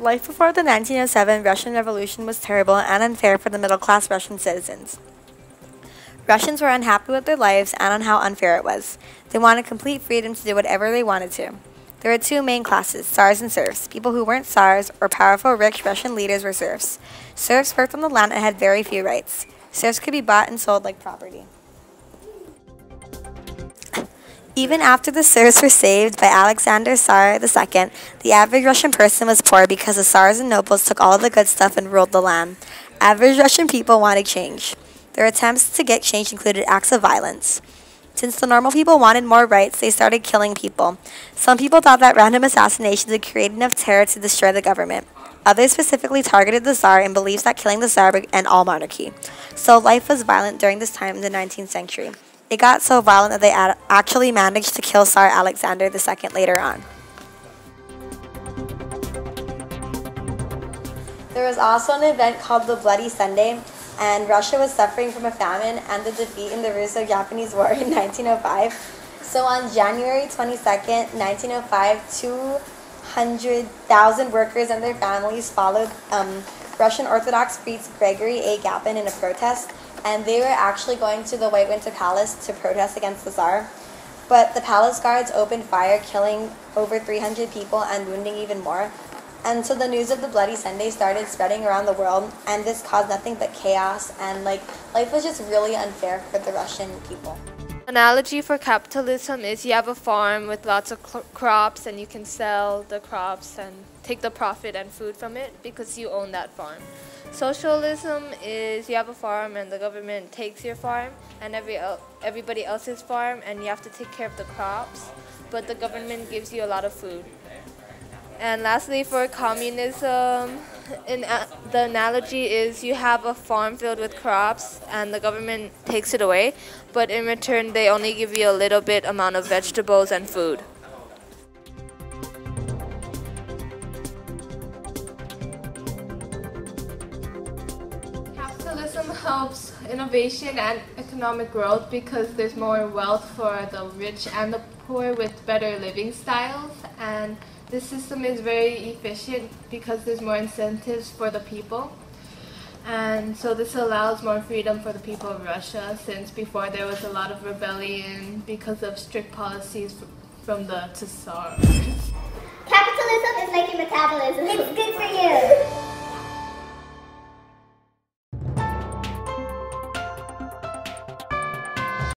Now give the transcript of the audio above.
Life before the 1907 Russian Revolution was terrible and unfair for the middle-class Russian citizens. Russians were unhappy with their lives and on how unfair it was. They wanted complete freedom to do whatever they wanted to. There were two main classes, Tsars and serfs. People who weren't Tsars or powerful, rich Russian leaders were serfs. Serfs worked on the land and had very few rights. Serfs could be bought and sold like property. Even after the serfs were saved by Alexander Tsar II, the average Russian person was poor because the Tsars and nobles took all the good stuff and ruled the land. Average Russian people wanted change. Their attempts to get change included acts of violence. Since the normal people wanted more rights, they started killing people. Some people thought that random assassinations would create enough terror to destroy the government. Others specifically targeted the Tsar and believed that killing the Tsar would end all monarchy. So life was violent during this time in the 19th century. It got so violent that they actually managed to kill Tsar Alexander II later on. There was also an event called the Bloody Sunday, and Russia was suffering from a famine and the defeat in the Russo-Japanese War in 1905. So on January 22nd, 1905, 200,000 workers and their families followed Russian Orthodox priest Gregory A. Gapin in a protest, and they were actually going to the White Winter Palace to protest against the Tsar. But the palace guards opened fire, killing over 300 people and wounding even more. And so the news of the Bloody Sunday started spreading around the world, and this caused nothing but chaos, and life was just really unfair for the Russian people. Analogy for capitalism is you have a farm with lots of crops and you can sell the crops and take the profit and food from it because you own that farm. Socialism is you have a farm and the government takes your farm and everybody else's farm, and you have to take care of the crops, but the government gives you a lot of food. And lastly, for communism, the analogy is you have a farm filled with crops and the government takes it away, but in return they only give you a little bit amount of vegetables and food. Capitalism helps innovation and economic growth because there's more wealth for the rich and the poor with better living styles, and this system is very efficient because there's more incentives for the people. And so this allows more freedom for the people of Russia, since before there was a lot of rebellion because of strict policies from the Tsar. Capitalism is like your metabolism. It's good for you.